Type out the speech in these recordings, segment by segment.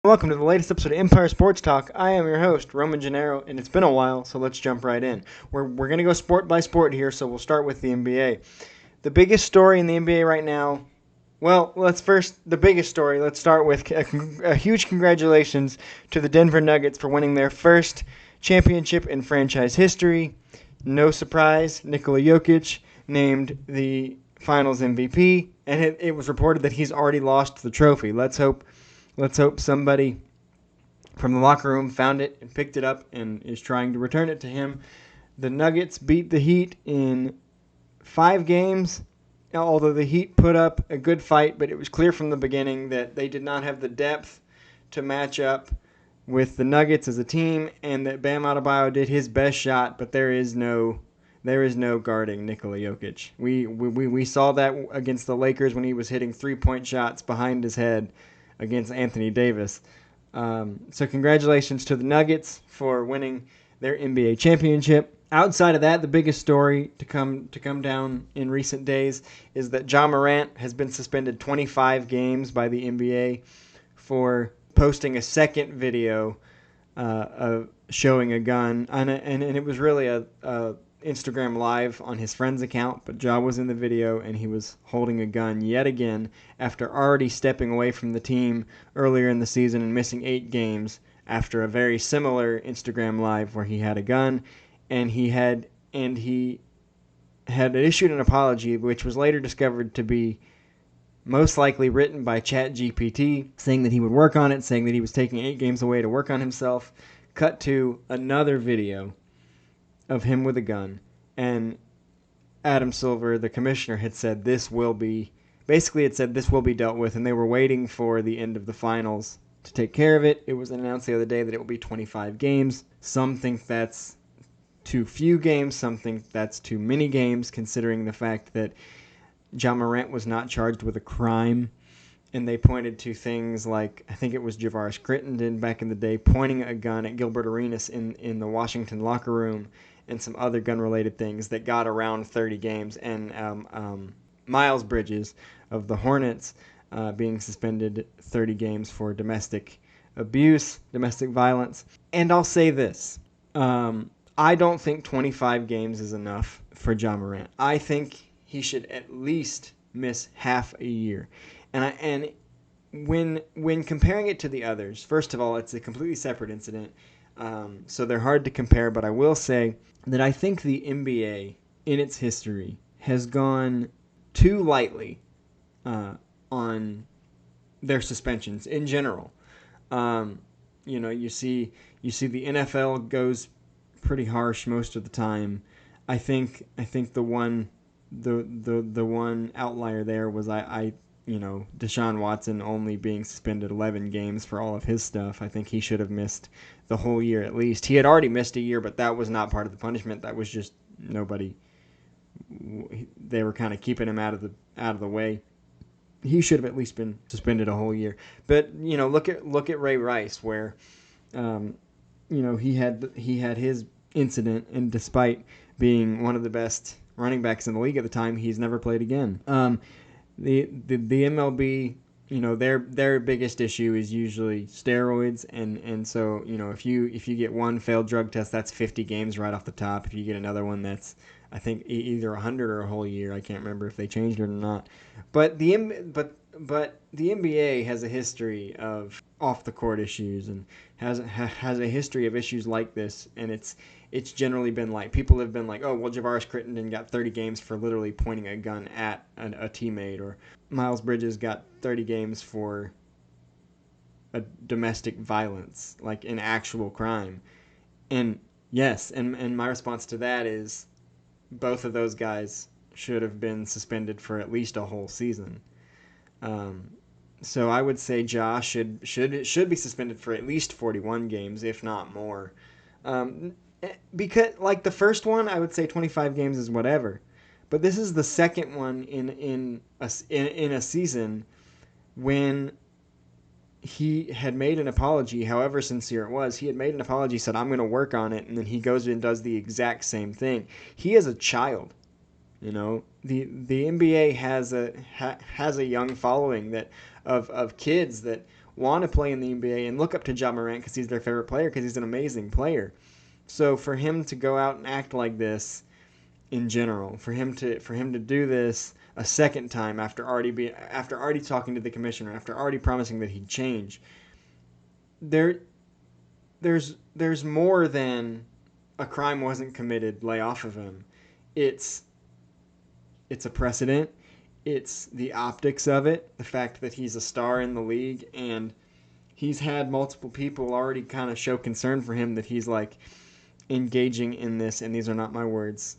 Welcome to the latest episode of Empire Sports Talk. I am your host, Roman Gennaro, and it's been a while, so let's jump right in. We're going to go sport by sport here, so we'll start with the NBA. The biggest story in the NBA right now, the biggest story, let's start with a huge congratulations to the Denver Nuggets for winning their first championship in franchise history. No surprise, Nikola Jokic named the finals MVP, and it was reported that he's already lost the trophy. Let's hope somebody from the locker room found it and picked it up and is trying to return it to him. The Nuggets beat the Heat in 5 games, although the Heat put up a good fight, but it was clear from the beginning that they did not have the depth to match up with the Nuggets as a team, and that Bam Adebayo did his best shot, but there is no guarding Nikola Jokic. We saw that against the Lakers when he was hitting 3-point shots behind his head against Anthony Davis. So congratulations to the Nuggets for winning their NBA championship. Outside of that, the biggest story to come down in recent days is that Ja Morant has been suspended 25 games by the NBA for posting a second video of showing a gun, and it was really a Instagram Live on his friend's account, but Ja was in the video and he was holding a gun yet again after already stepping away from the team earlier in the season and missing 8 games after a very similar Instagram Live where he had a gun and he had issued an apology, which was later discovered to be most likely written by ChatGPT, saying that he would work on it, saying that he was taking 8 games away to work on himself. Cut to another video of him with a gun, and Adam Silver, the commissioner, had said this will be dealt with, and they were waiting for the end of the finals to take care of it. It was announced the other day that it will be 25 games. Some think that's too few games, some think that's too many games, considering the fact that Ja Morant was not charged with a crime. And they pointed to things like, I think it was Javaris Crittenton back in the day, pointing a gun at Gilbert Arenas in the Washington locker room, and some other gun-related things that got around 30 games. And Miles Bridges of the Hornets being suspended 30 games for domestic abuse, domestic violence. And I'll say this. I don't think 25 games is enough for Ja Morant. I think he should at least miss half a year. And when comparing it to the others, first of all, it's a completely separate incident, so they're hard to compare. But I will say that I think the NBA, in its history, has gone too lightly on their suspensions in general. You see the NFL goes pretty harsh most of the time. I think the one outlier there was Deshaun Watson only being suspended 11 games for all of his stuff. I think he should have missed the whole year at least. He had already missed a year, but that was not part of the punishment. That was just they were kind of keeping him out of the way. He should have at least been suspended a whole year. But look at Ray Rice, where he had his incident, and despite being one of the best running backs in the league at the time, he's never played again. The MLB, their biggest issue is usually steroids, and so if you get one failed drug test, that's 50 games right off the top. If you get another one, that's I think either 100 or a whole year. I can't remember if they changed it or not. But the NBA has a history of off the court issues and has a history of issues like this, and it's generally been like, people have been like, oh, well, Javaris Crittenton got 30 games for literally pointing a gun at a teammate, or Miles Bridges got 30 games for a domestic violence, like an actual crime. And yes, and my response to that is both of those guys should have been suspended for at least a whole season. So I would say Josh should be suspended for at least 41 games, if not more. Because like the first one, I would say 25 games is whatever, but this is the second one in a season when he had made an apology, however sincere it was. He had made an apology, said, I'm going to work on it, and then he goes and does the exact same thing. He is a child. The NBA has a young following that of kids that want to play in the NBA and look up to Ja Morant because he's their favorite player because he's an amazing player. So for him to go out and act like this in general, for him to do this a second time after already talking to the commissioner, after already promising that he'd change, there there's more than a crime wasn't committed, lay off of him. It's it's a precedent. It's the optics of it, the fact that he's a star in the league, and he's had multiple people already kind of show concern for him that he's like engaging in this, and these are not my words,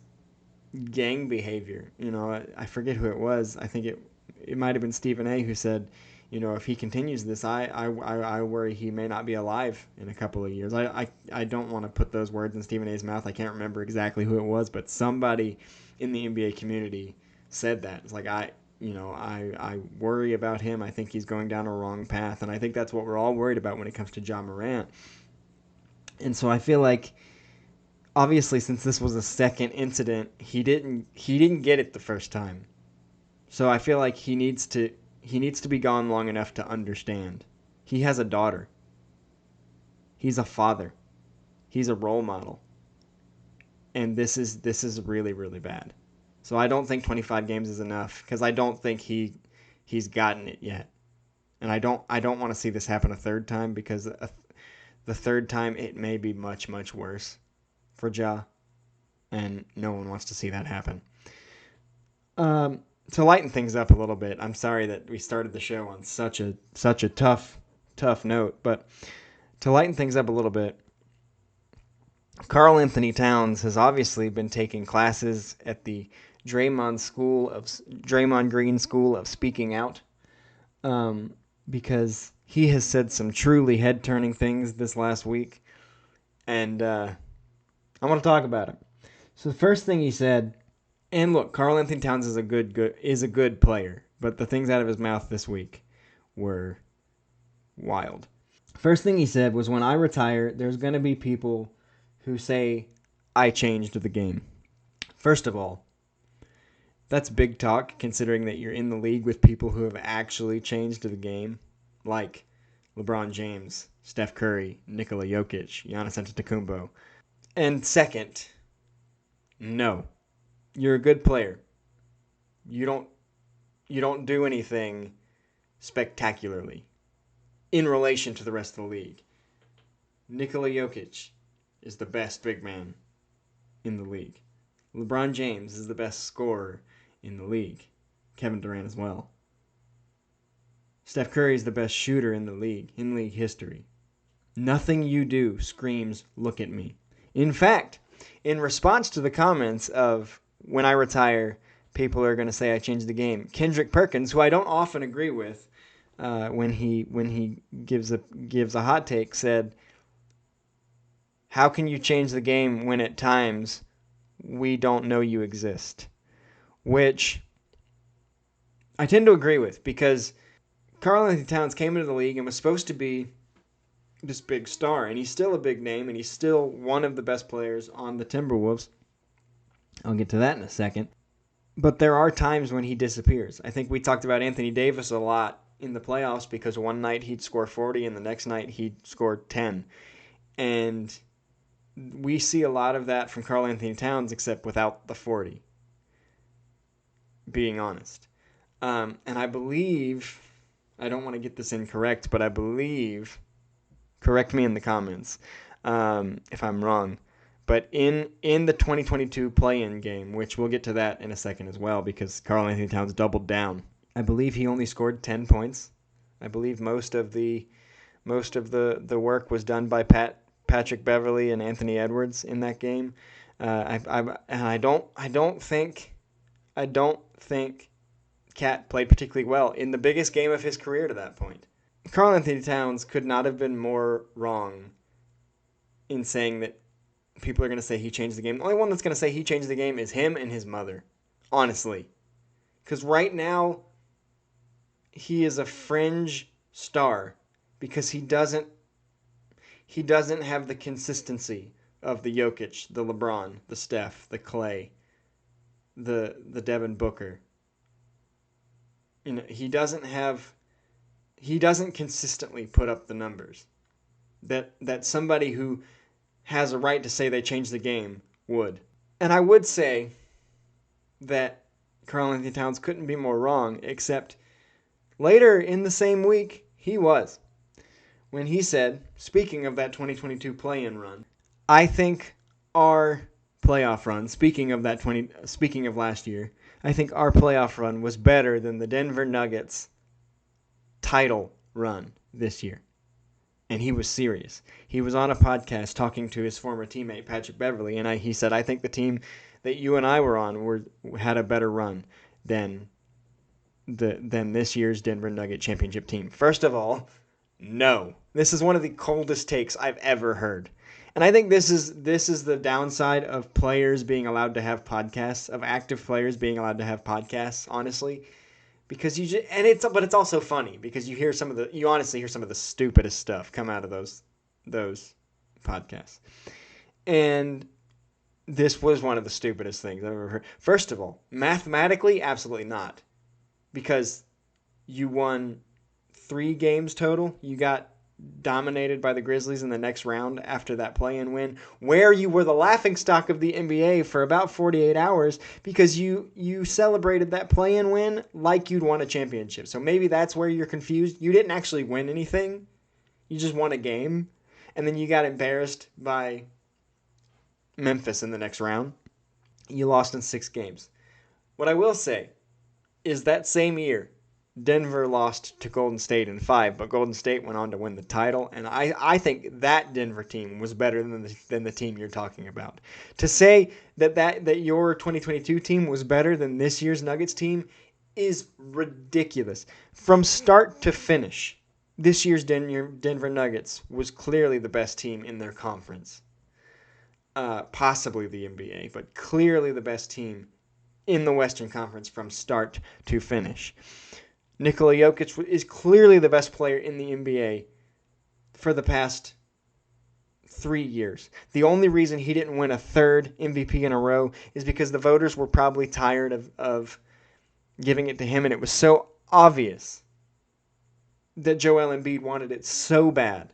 gang behavior. I forget who it was. I think it might have been Stephen A. who said, if he continues this, I worry he may not be alive in a couple of years. I don't want to put those words in Stephen A.'s mouth. I can't remember exactly who it was, but somebody in the NBA community said that. It's like I worry about him. I think he's going down a wrong path, and I think that's what we're all worried about when it comes to Ja Morant. And so I feel like, obviously, since this was a second incident, he didn't get it the first time. So I feel like he needs to be gone long enough to understand. He has a daughter. He's a father. He's a role model. And this is really, really bad. So I don't think 25 games is enough because I don't think he's gotten it yet. And I don't want to see this happen a third time because the third time it may be much, much worse for Ja, and no one wants to see that happen. To lighten things up a little bit, I'm sorry that we started the show on such a tough note, but to lighten things up a little bit, Karl-Anthony Towns has obviously been taking classes at the Draymond Green School of Speaking Out, because he has said some truly head-turning things this last week, and I want to talk about it. So the first thing he said, and look, Karl-Anthony Towns is a good player, but the things out of his mouth this week were wild. First thing he said was, when I retire, there's going to be people who say I changed the game. First of all, that's big talk considering that you're in the league with people who have actually changed the game, like LeBron James, Steph Curry, Nikola Jokic, Giannis Antetokounmpo. And second, no. You're a good player. You don't do anything spectacularly in relation to the rest of the league. Nikola Jokic is the best big man in the league. LeBron James is the best scorer in the league. Kevin Durant as well. Steph Curry is the best shooter in league history. Nothing you do screams, look at me. In fact, in response to the comments of, when I retire, people are going to say I changed the game, Kendrick Perkins, who I don't often agree with, when he gives a hot take, said, "How can you change the game when at times we don't know you exist?" Which I tend to agree with, because Karl-Anthony Towns came into the league and was supposed to be this big star, and he's still a big name, and he's still one of the best players on the Timberwolves. I'll get to that in a second. But there are times when he disappears. I think we talked about Anthony Davis a lot in the playoffs because one night he'd score 40 and the next night he'd score 10. And we see a lot of that from Karl-Anthony Towns, except without the 40, being honest. And I believe, I don't want to get this incorrect, but I believe, correct me in the comments if I'm wrong, but in the 2022 play-in game, which we'll get to that in a second as well, because Karl-Anthony Towns doubled down. I believe he only scored 10 points. I believe most of the work was done by Patrick Beverley and Anthony Edwards in that game. I don't think Cat played particularly well in the biggest game of his career to that point. Karl-Anthony Towns could not have been more wrong in saying that people are going to say he changed the game. The only one that's going to say he changed the game is him and his mother, honestly. Because right now, he is a fringe star because he doesn't have the consistency of the Jokic, the LeBron, the Steph, the Clay, the Devin Booker. He doesn't have he doesn't consistently put up the numbers that somebody who has a right to say they changed the game would. And I would say that Karl-Anthony Towns couldn't be more wrong, except later in the same week, he was. When he said, speaking of that 2022 play-in run, I think our playoff run, speaking of last year, I think our playoff run was better than the Denver Nuggets title run this year. And he was serious. He was on a podcast talking to his former teammate Patrick Beverley, and he said, "I think the team that you and I were on had a better run than this year's Denver Nugget championship team." First of all, no. This is one of the coldest takes I've ever heard. And I think this is the downside of players being allowed to have podcasts, of active players being allowed to have podcasts, honestly. Because but it's also funny because you honestly hear some of the stupidest stuff come out of those podcasts. And this was one of the stupidest things I've ever heard. First of all, mathematically, absolutely not. Because you won 3 games total. You got dominated by the Grizzlies in the next round after that play-in win, where you were the laughingstock of the NBA for about 48 hours because you celebrated that play-in win like you'd won a championship. So maybe that's where you're confused. You didn't actually win anything. You just won a game, and then you got embarrassed by Memphis in the next round. You lost in 6 games. What I will say is that same year, Denver lost to Golden State in 5, but Golden State went on to win the title, and I think that Denver team was better than the team you're talking about. To say that your 2022 team was better than this year's Nuggets team is ridiculous. From start to finish, this year's Denver Nuggets was clearly the best team in their conference. Possibly the NBA, but clearly the best team in the Western Conference from start to finish. Nikola Jokic is clearly the best player in the NBA for the past 3 years. The only reason he didn't win a 3rd MVP in a row is because the voters were probably tired of giving it to him, and it was so obvious that Joel Embiid wanted it so bad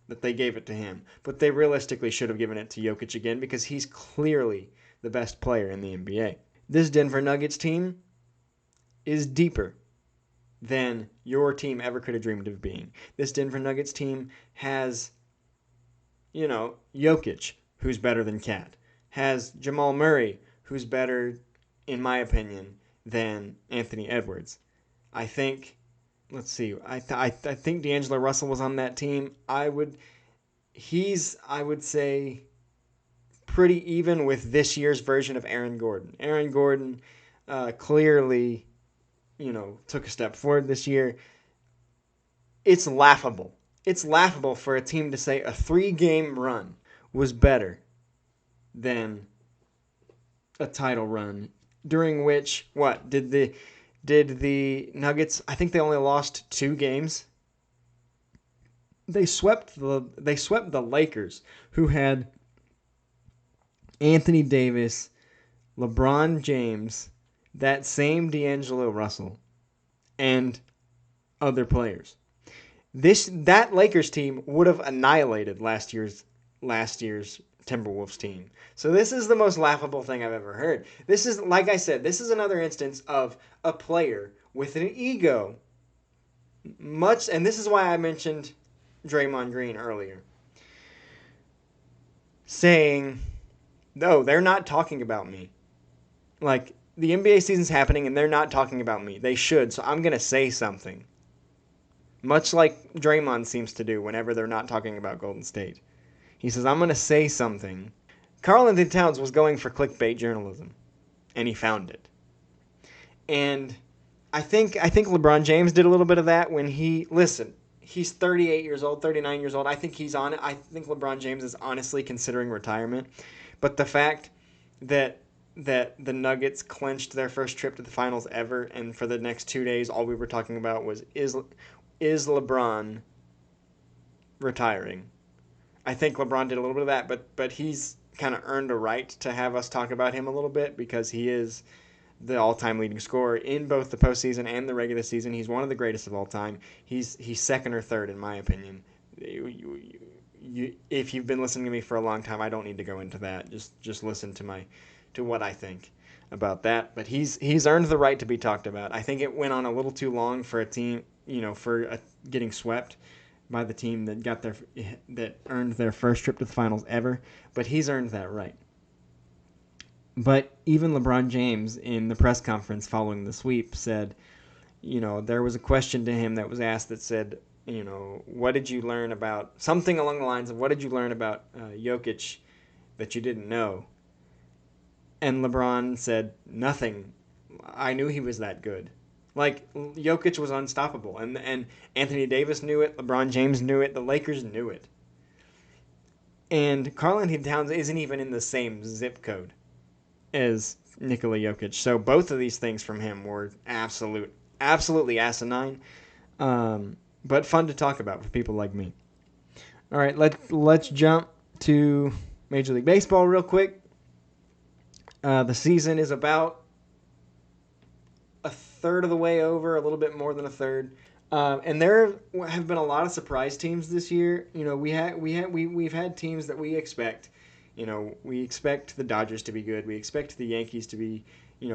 that they gave it to him. But they realistically should have given it to Jokic again because he's clearly the best player in the NBA. This Denver Nuggets team is deeper than your team ever could have dreamed of being. This Denver Nuggets team has, Jokic, who's better than Cat. Has Jamal Murray, who's better, in my opinion, than Anthony Edwards. I think, I think D'Angelo Russell was on that team. I would say, pretty even with this year's version of Aaron Gordon. Aaron Gordon clearly took a step forward this year. It's laughable. It's laughable for a team to say a 3-game run was better than a title run, during which, did the Nuggets, I think they only lost 2 games. They swept the Lakers, who had Anthony Davis, LeBron James, that same D'Angelo Russell, and other players. That Lakers team would have annihilated last year's Timberwolves team. So this is the most laughable thing I've ever heard. This is, like I said, this is another instance of a player with an ego. And this is why I mentioned Draymond Green earlier, saying, "No, they're not talking about me. Like, the NBA season's happening and they're not talking about me. They should, so I'm going to say something." Much like Draymond seems to do whenever they're not talking about Golden State. He says, "I'm going to say something." Karl-Anthony Towns was going for clickbait journalism, and he found it. And I think LeBron James did a little bit of that when he's 38 years old, 39 years old. I think he's on it. I think LeBron James is honestly considering retirement. But the fact that the Nuggets clinched their first trip to the finals ever, and for the next 2 days, all we were talking about was, is LeBron retiring? I think LeBron did a little bit of that, but he's kind of earned a right to have us talk about him a little bit because he is the all-time leading scorer in both the postseason and the regular season. He's one of the greatest of all time. He's second or third in my opinion. If you've been listening to me for a long time, I don't need to go into that. Just listen to what I think about that. But he's earned the right to be talked about. I think it went on a little too long for a team, getting swept by the team that earned their first trip to the finals ever. But he's earned that right. But even LeBron James in the press conference following the sweep said, there was a question to him that was asked that said, what did you learn about, something along the lines of, what did you learn about Jokic that you didn't know? And LeBron said, nothing. I knew he was that good. Like, Jokic was unstoppable. And Anthony Davis knew it. LeBron James knew it. The Lakers knew it. And Karl-Anthony Towns isn't even in the same zip code as Nikola Jokic. So both of these things from him were absolutely asinine, but fun to talk about for people like me. All right, let's jump to Major League Baseball real quick. The season is about a third of the way over, a little bit more than a third. And there have been a lot of surprise teams this year. We've had teams that we expect. We expect the Dodgers to be good. We expect the Yankees to be,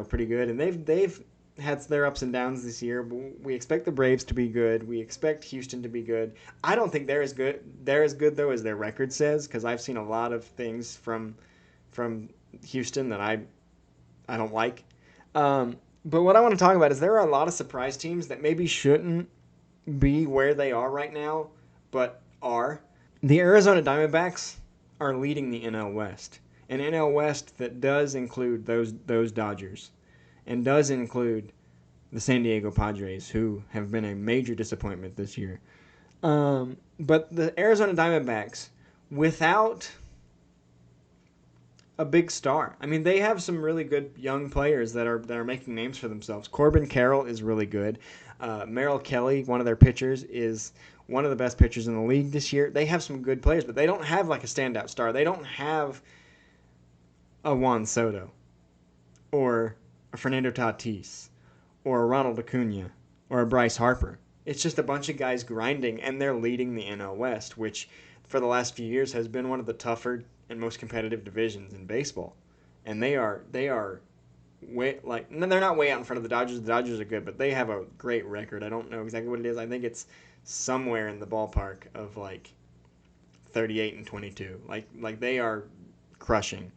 pretty good. And they've had their ups and downs this year. We expect the Braves to be good. We expect Houston to be good. I don't think they're as good. They're as good though as their record says, because I've seen a lot of things from Houston that I don't like. But what I want to talk about is there are a lot of surprise teams that maybe shouldn't be where they are right now, but are. The Arizona Diamondbacks are leading the NL West. An NL West that does include those Dodgers and does include the San Diego Padres, who have been a major disappointment this year. But the Arizona Diamondbacks, without a big star. I mean, they have some really good young players that are making names for themselves. Corbin Carroll is really good. Merrill Kelly, one of their pitchers, is one of the best pitchers in the league this year. They have some good players, but they don't have like a standout star. They don't have a Juan Soto or a Fernando Tatis or a Ronald Acuna or a Bryce Harper. It's just a bunch of guys grinding, and they're leading the NL West, which for the last few years has been one of the tougher and most competitive divisions in baseball. And they are way, like, they're not way out in front of the Dodgers. The Dodgers are good, but they have a great record. I don't know exactly what it is. I think it's somewhere in the ballpark of like 38-22. Like they are crushing.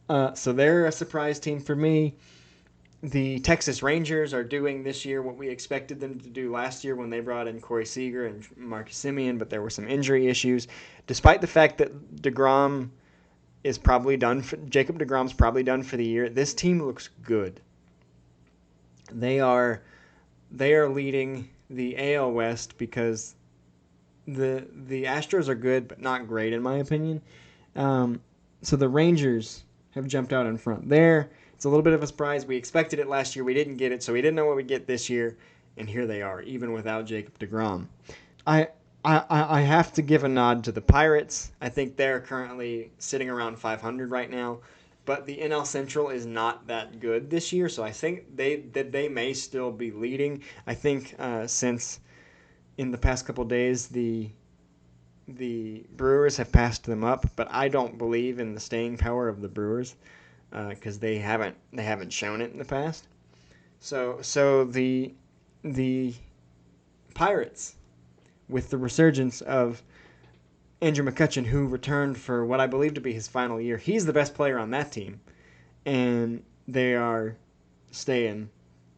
So they're a surprise team for me. The Texas Rangers are doing this year what we expected them to do last year when they brought in Corey Seager and Marcus Semien, but there were some injury issues. Despite the fact that DeGrom is probably done, Jacob DeGrom's probably done for the year, this team looks good. They are leading the AL West because the Astros are good but not great in my opinion. So the Rangers have jumped out in front there. It's a little bit of a surprise. We expected it last year. We didn't get it, so we didn't know what we'd get this year. And here they are, even without Jacob DeGrom. I have to give a nod to the Pirates. I think they're currently sitting around 500 right now. But the NL Central is not that good this year, so I think they may still be leading. I think since in the past couple days the Brewers have passed them up, but I don't believe in the staying power of the Brewers. Because they haven't shown it in the past. So the Pirates, with the resurgence of Andrew McCutchen, who returned for what I believe to be his final year, he's the best player on that team, and they are staying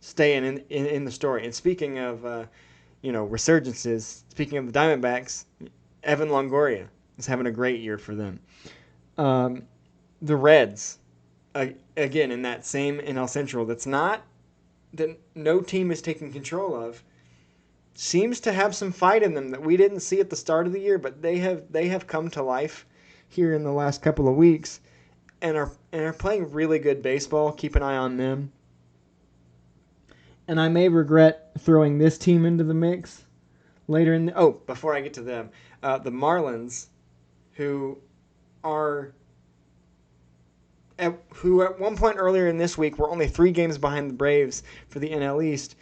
in the story. And speaking of resurgences, speaking of the Diamondbacks, Evan Longoria is having a great year for them. The Reds. Again, in that same NL Central that no team is taking control of, seems to have some fight in them that we didn't see at the start of the year, but they have come to life here in the last couple of weeks and are playing really good baseball. Keep an eye on them. And I may regret throwing this team into the mix later in before I get to them, the Marlins, who are who at one point earlier in this week were only 3 games behind the Braves for the NL East.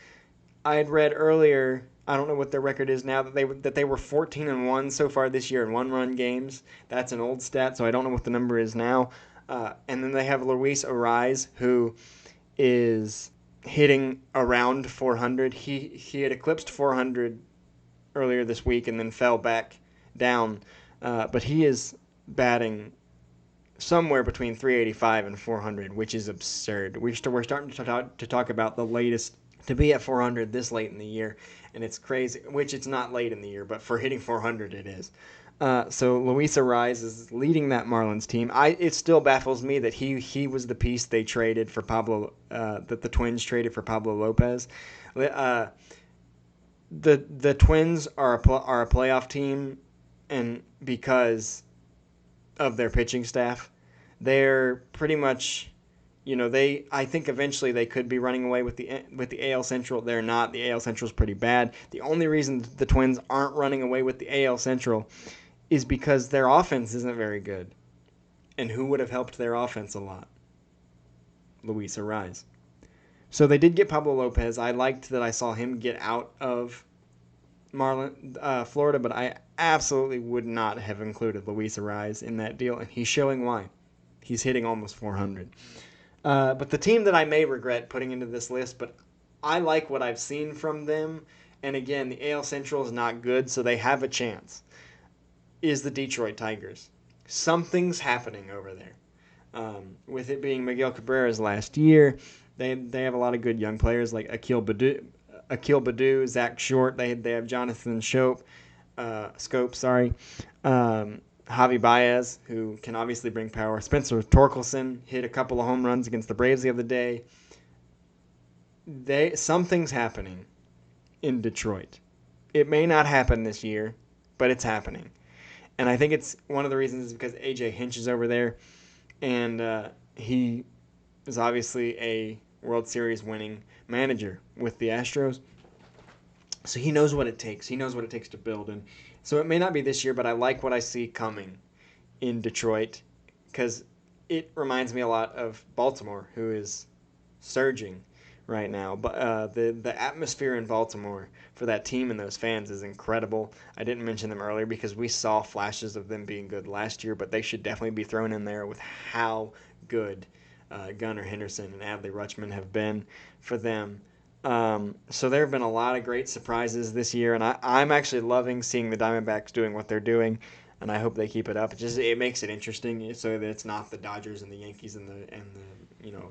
I had read earlier, I don't know what their record is now, that they were 14-1 so far this year in one-run games. That's an old stat, so I don't know what the number is now. And then they have Luis Ariz, who is hitting around 400. He had eclipsed 400 earlier this week and then fell back down. But he is batting somewhere between 385 and 400, which is absurd. We're starting to talk about the latest to be at 400 this late in the year, and it's crazy, which it's not late in the year, but for hitting 400 it is. So Luis Ariz is leading that Marlins team. It still baffles me that he was the piece they traded for Pablo, that the Twins traded for Pablo Lopez. The Twins are a playoff team, and because of their pitching staff, they're pretty much, I think eventually they could be running away with the AL Central. They're not. The AL Central is pretty bad. The only reason the Twins aren't running away with the AL Central is because their offense isn't very good. And who would have helped their offense a lot? Luis Ariz. So they did get Pablo Lopez. I liked that I saw him get out of Florida, but I absolutely would not have included Luis Ariz in that deal, and he's showing why. He's hitting almost 400. But the team that I may regret putting into this list, but I like what I've seen from them, and again, the AL Central is not good, so they have a chance, is the Detroit Tigers. Something's happening over there. With it being Miguel Cabrera's last year, they have a lot of good young players like Akil Baddoo, Zach Short. They have Jonathan Schoop, Javi Baez, who can obviously bring power. Spencer Torkelson hit a couple of home runs against the Braves the other day. Something's happening in Detroit. It may not happen this year, but it's happening. And I think it's one of the reasons is because A.J. Hinch is over there, and he is obviously a World Series winning manager with the Astros. So he knows what it takes. He knows what it takes to build. And so it may not be this year, but I like what I see coming in Detroit because it reminds me a lot of Baltimore, who is surging right now. But the atmosphere in Baltimore for that team and those fans is incredible. I didn't mention them earlier because we saw flashes of them being good last year, but they should definitely be thrown in there with how good Gunnar Henderson and Adley Rutschman have been for them. So there have been a lot of great surprises this year, and I'm actually loving seeing the Diamondbacks doing what they're doing, and I hope they keep it up. It makes it interesting so that it's not the Dodgers and the Yankees and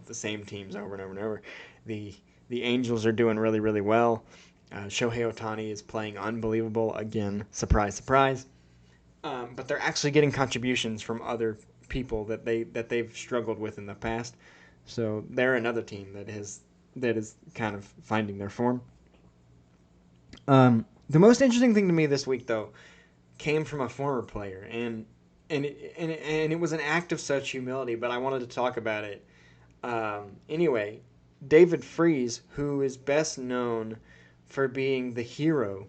the same teams over and over and over. The Angels are doing really, really well. Shohei Ohtani is playing unbelievable again. Surprise, surprise. But they're actually getting contributions from other people that they've struggled with in the past. So they're another team that is kind of finding their form. The most interesting thing to me this week, though, came from a former player, and it was an act of such humility, but I wanted to talk about it. Anyway, David Freese, who is best known for being the hero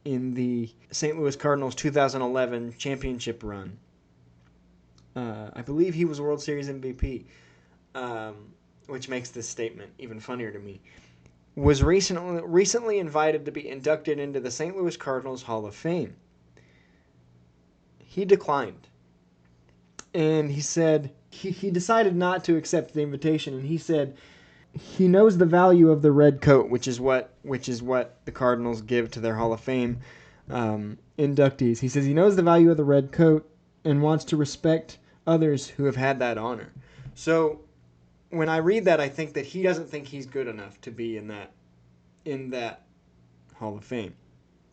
in the St. Louis Cardinals 2011 championship run. I believe he was World Series MVP, which makes this statement even funnier to me, was recently invited to be inducted into the St. Louis Cardinals Hall of Fame. He declined. And he said he decided not to accept the invitation, and he said he knows the value of the red coat, which is what the Cardinals give to their Hall of Fame inductees. He says he knows the value of the red coat and wants to respect others who have had that honor. So when I read that, I think that he doesn't think he's good enough to be in that Hall of Fame.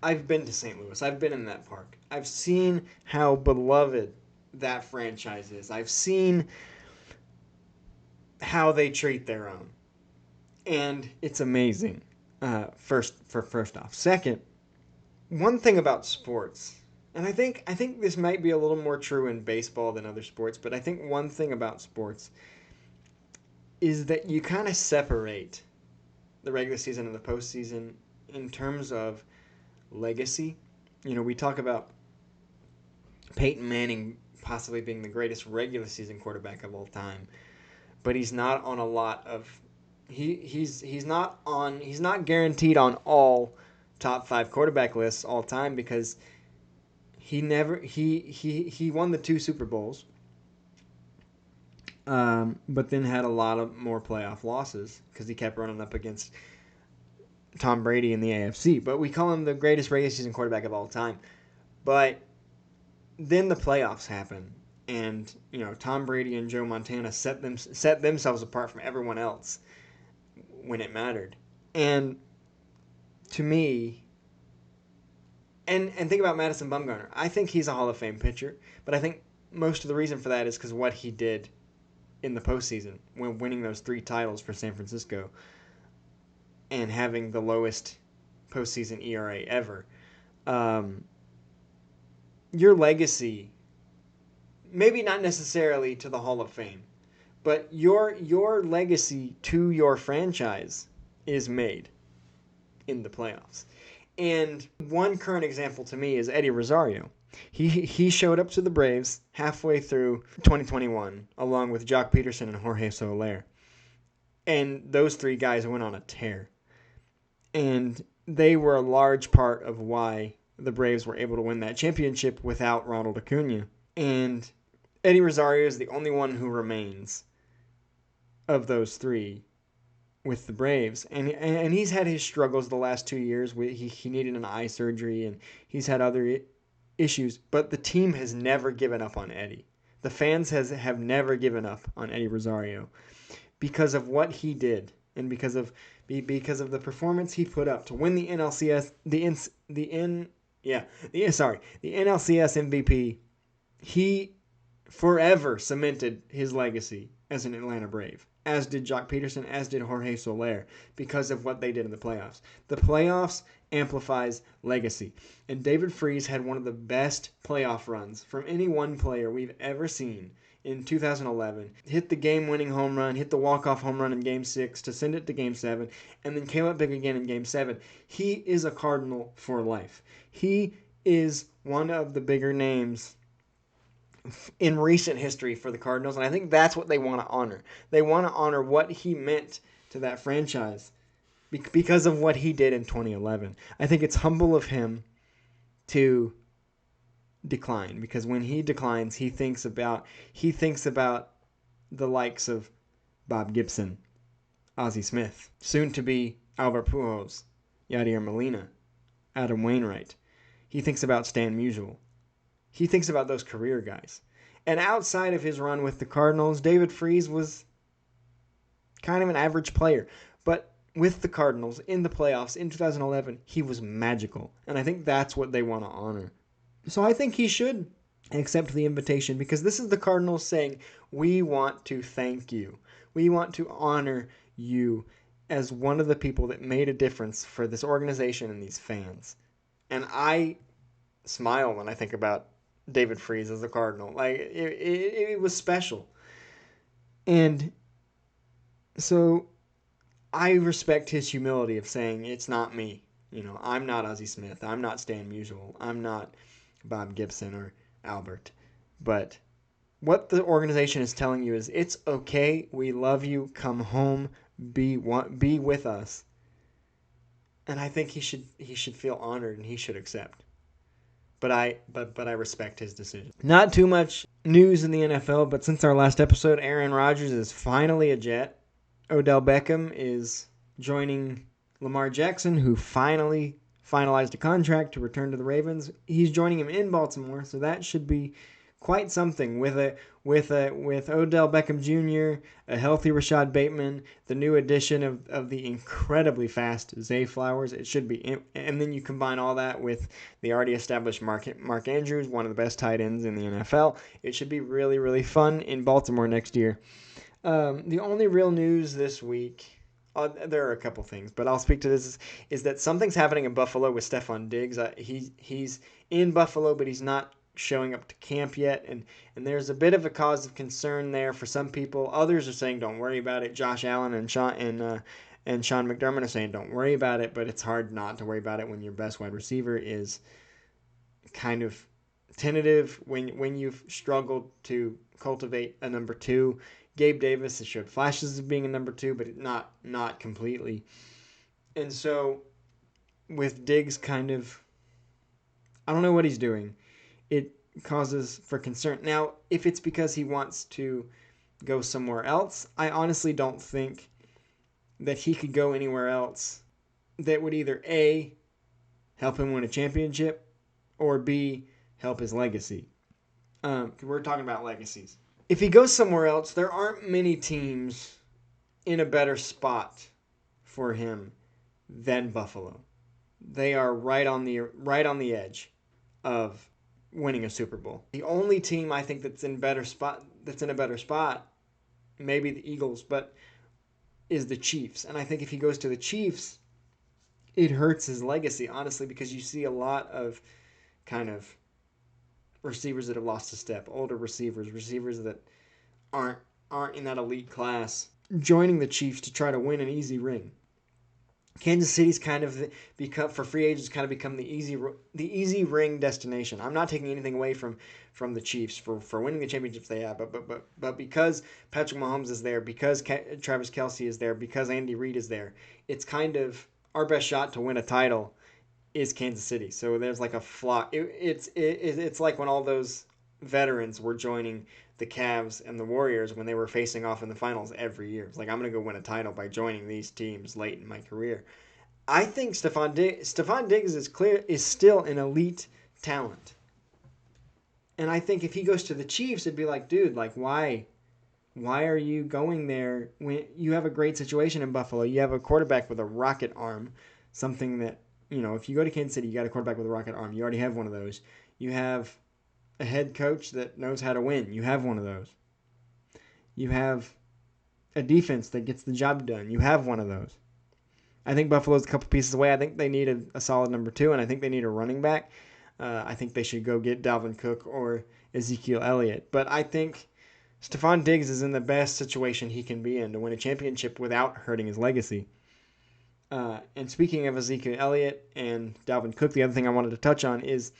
I've been to St. Louis. I've been in that park. I've seen how beloved that franchise is. I've seen how they treat their own. And it's amazing, first off. Second, one thing about sports, and I think this might be a little more true in baseball than other sports, but I think one thing about sports is that you kind of separate the regular season and the postseason in terms of legacy. We talk about Peyton Manning possibly being the greatest regular season quarterback of all time. but he's not on a lot of he's not guaranteed on all top 5 quarterback lists all time because he won the 2 Super Bowls, but then had a lot of more playoff losses because he kept running up against Tom Brady in the AFC. But we call him the greatest regular season quarterback of all time. But then the playoffs happen, and Tom Brady and Joe Montana set themselves apart from everyone else when it mattered. And to me, and think about Madison Bumgarner. I think he's a Hall of Fame pitcher, but I think most of the reason for that is because of what he did in the postseason when winning those 3 titles for San Francisco and having the lowest postseason ERA ever. Your legacy, maybe not necessarily to the Hall of Fame, but your legacy to your franchise is made in the playoffs. And one current example to me is Eddie Rosario. He showed up to the Braves halfway through 2021 along with Jock Peterson and Jorge Soler. And those 3 guys went on a tear. And they were a large part of why the Braves were able to win that championship without Ronald Acuna. And Eddie Rosario is the only one who remains of those 3 with the Braves. And he's had his struggles the last 2 years. He needed an eye surgery, and he's had other issues. But the team has never given up on Eddie. The fans have never given up on Eddie Rosario because of what he did and because of the performance he put up to win the NLCS MVP. He forever cemented his legacy as an Atlanta Brave, as did Jock Peterson, as did Jorge Soler, because of what they did in the playoffs. The playoffs amplifies legacy. And David Freese had one of the best playoff runs from any one player we've ever seen in 2011. Hit the game-winning home run, hit the walk-off home run in Game 6 to send it to Game 7, and then came up big again in Game 7. He is a Cardinal for life. He is one of the bigger names in recent history for the Cardinals, and I think that's what they want to honor. They want to honor what he meant to that franchise because of what he did in 2011. I think it's humble of him to decline, because when he declines, he thinks about the likes of Bob Gibson, Ozzie Smith, soon to be Albert Pujols, Yadier Molina, Adam Wainwright. He thinks about Stan Musial. He thinks about those career guys. And outside of his run with the Cardinals, David Freese was kind of an average player. But with the Cardinals in the playoffs in 2011, he was magical. And I think that's what they want to honor. So I think he should accept the invitation, because this is the Cardinals saying, we want to thank you. We want to honor you as one of the people that made a difference for this organization and these fans. And I smile when I think about David Freese as a Cardinal. Like, it was special. And so I respect his humility of saying, it's not me. I'm not Ozzie Smith. I'm not Stan Musial. I'm not Bob Gibson or Albert. But what the organization is telling you is, it's okay. We love you. Come home. Be with us. And I think he should feel honored, and he should accept. But I respect his decision. Not too much news in the NFL, but since our last episode, Aaron Rodgers is finally a Jet. Odell Beckham is joining Lamar Jackson, who finally finalized a contract to return to the Ravens. He's joining him in Baltimore, so that should be quite something with Odell Beckham Jr., a healthy Rashad Bateman, the new addition of the incredibly fast Zay Flowers. It should be, and then you combine all that with the already established Mark Andrews, one of the best tight ends in the NFL. It should be really, really fun in Baltimore next year. The only real news this week, there are a couple things, but I'll speak to this, is that something's happening in Buffalo with Stephon Diggs. He's in Buffalo, but he's not showing up to camp yet, and there's a bit of a cause of concern there for some people. Others are saying don't worry about it. Josh Allen and Sean McDermott are saying don't worry about it, but it's hard not to worry about it when your best wide receiver is kind of tentative, when you've struggled to cultivate a number 2. Gabe Davis has showed flashes of being a number 2, but not completely. And so with Diggs kind of, I don't know what he's doing. It causes for concern. Now, if it's because he wants to go somewhere else, I honestly don't think that he could go anywhere else that would either A, help him win a championship, or B, help his legacy. We're talking about legacies. If he goes somewhere else, there aren't many teams in a better spot for him than Buffalo. They are right on the edge of winning a Super Bowl. The only team I think that's in a better spot, maybe the Eagles, but is the Chiefs. And I think if he goes to the Chiefs, it hurts his legacy, honestly, because you see a lot of kind of receivers that have lost a step, older receivers that aren't in that elite class, joining the Chiefs to try to win an easy ring. Kansas City's kind of become, for free agents, kind of become the easy ring destination. I'm not taking anything away from the Chiefs for winning the championships they have, but because Patrick Mahomes is there, because Travis Kelce is there, because Andy Reid is there, it's kind of our best shot to win a title is Kansas City. So there's like a flock. It's like when all those veterans were joining the Cavs and the Warriors when they were facing off in the finals every year. It's like, I'm going to go win a title by joining these teams late in my career. I think Stephon Diggs is still an elite talent. And I think if he goes to the Chiefs, it'd be like, dude, like, why are you going there when you have a great situation in Buffalo? You have a quarterback with a rocket arm, something that, if you go to Kansas City, you got a quarterback with a rocket arm. You already have one of those. You have a head coach that knows how to win. You have one of those. You have a defense that gets the job done. You have one of those. I think Buffalo's a couple pieces away. I think they need a solid number 2, and I think they need a running back. I think they should go get Dalvin Cook or Ezekiel Elliott. But I think Stephon Diggs is in the best situation he can be in to win a championship without hurting his legacy. And speaking of Ezekiel Elliott and Dalvin Cook, the other thing I wanted to touch on is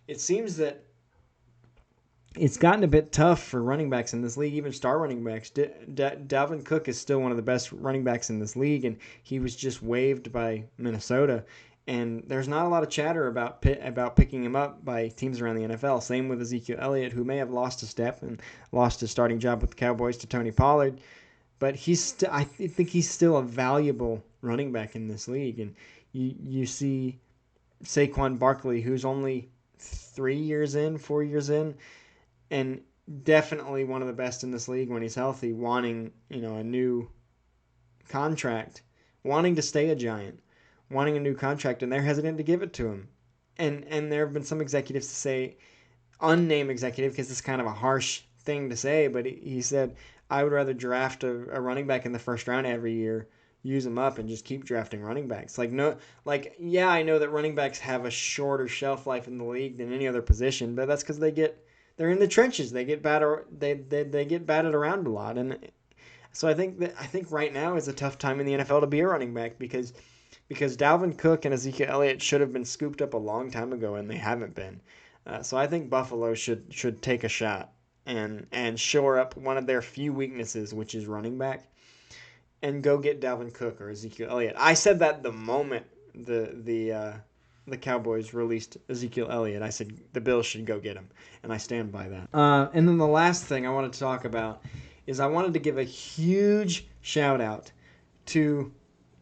it seems that it's gotten a bit tough for running backs in this league, even star running backs. Dalvin Cook is still one of the best running backs in this league, and he was just waived by Minnesota. And there's not a lot of chatter about picking him up by teams around the NFL. Same with Ezekiel Elliott, who may have lost a step and lost his starting job with the Cowboys to Tony Pollard. But I think he's still a valuable running back in this league. And you see Saquon Barkley, who's only 4 years in, and definitely one of the best in this league when he's healthy, wanting a new contract, wanting to stay a Giant, wanting a new contract, and they're hesitant to give it to him. And there have been some executives to say, unnamed executive, because it's kind of a harsh thing to say, but he said, I would rather draft a running back in the first round every year, use them up, and just keep drafting running backs. I know that running backs have a shorter shelf life in the league than any other position, but that's because they're in the trenches. They get battered. They get batted around a lot, and so I think right now is a tough time in the NFL to be a running back because Dalvin Cook and Ezekiel Elliott should have been scooped up a long time ago, and they haven't been. So I think Buffalo should take a shot and shore up one of their few weaknesses, which is running back, and go get Dalvin Cook or Ezekiel Elliott. I said that the moment the Cowboys released Ezekiel Elliott. I said the Bills should go get him, and I stand by that. And then the last thing I wanted to talk about is I wanted to give a huge shout-out to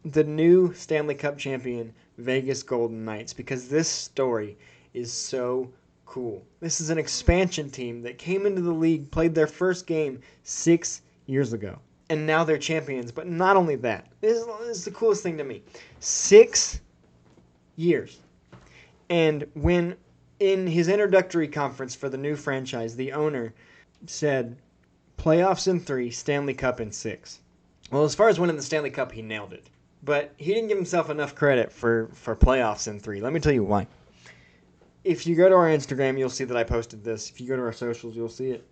the new Stanley Cup champion, Vegas Golden Knights, because this story is so cool. This is an expansion team that came into the league, played their first game 6 years ago, and now they're champions. But not only that, this is the coolest thing to me. 6 years. And when in his introductory conference for the new franchise, the owner said, playoffs in 3, Stanley Cup in 6. Well, as far as winning the Stanley Cup, he nailed it. But he didn't give himself enough credit for playoffs in 3. Let me tell you why. If you go to our Instagram, you'll see that I posted this. If you go to our socials, you'll see it.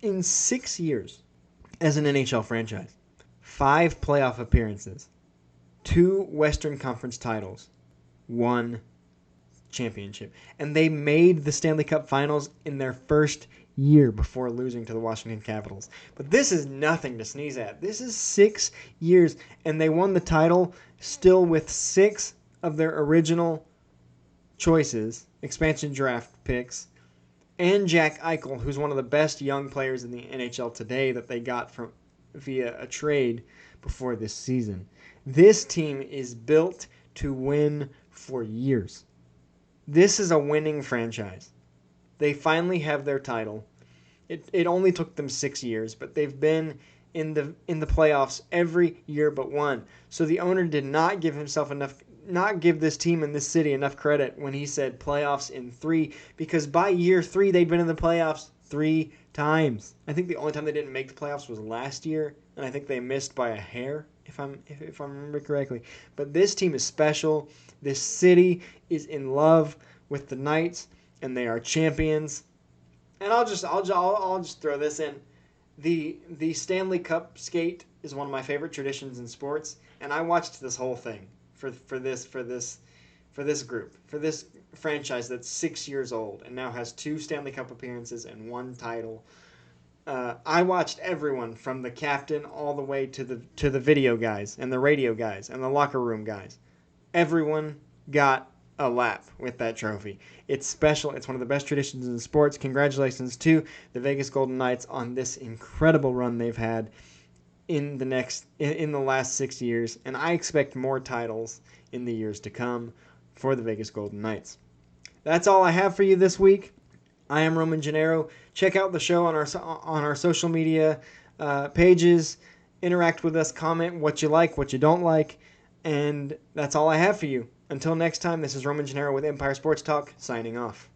In 6 years as an NHL franchise, 5 playoff appearances, 2 Western Conference titles, 1 championship. And they made the Stanley Cup Finals in their first year before losing to the Washington Capitals. But this is nothing to sneeze at. This is 6 years, and they won the title still with 6 of their original choices, expansion draft picks, and Jack Eichel, who's one of the best young players in the NHL today that they got from via a trade before this season. This team is built to win for years. This is a winning franchise. They finally have their title. It only took them 6 years, but they've been in the playoffs every year but one. So the owner did not give this team in this city enough credit when he said playoffs in 3, because by year 3 they'd been in the playoffs 3 times. I think the only time they didn't make the playoffs was last year, and I think they missed by a hair, if I remember correctly. But this team is special. This city is in love with the Knights, and they are champions. And I'll just throw this in. The Stanley Cup skate is one of my favorite traditions in sports, and I watched this whole thing for this group, for this franchise that's 6 years old and now has 2 Stanley Cup appearances and 1 title. I watched everyone from the captain all the way to the video guys and the radio guys and the locker room guys. Everyone got a lap with that trophy. It's special. It's one of the best traditions in sports. Congratulations to the Vegas Golden Knights on this incredible run they've had in the last 6 years, and I expect more titles in the years to come for the Vegas Golden Knights. That's all I have for you this week. I am Roman Gennaro. Check out the show on our social media pages. Interact with us. Comment what you like, what you don't like, and that's all I have for you. Until next time, this is Roman Gennaro with Empire Sports Talk, signing off.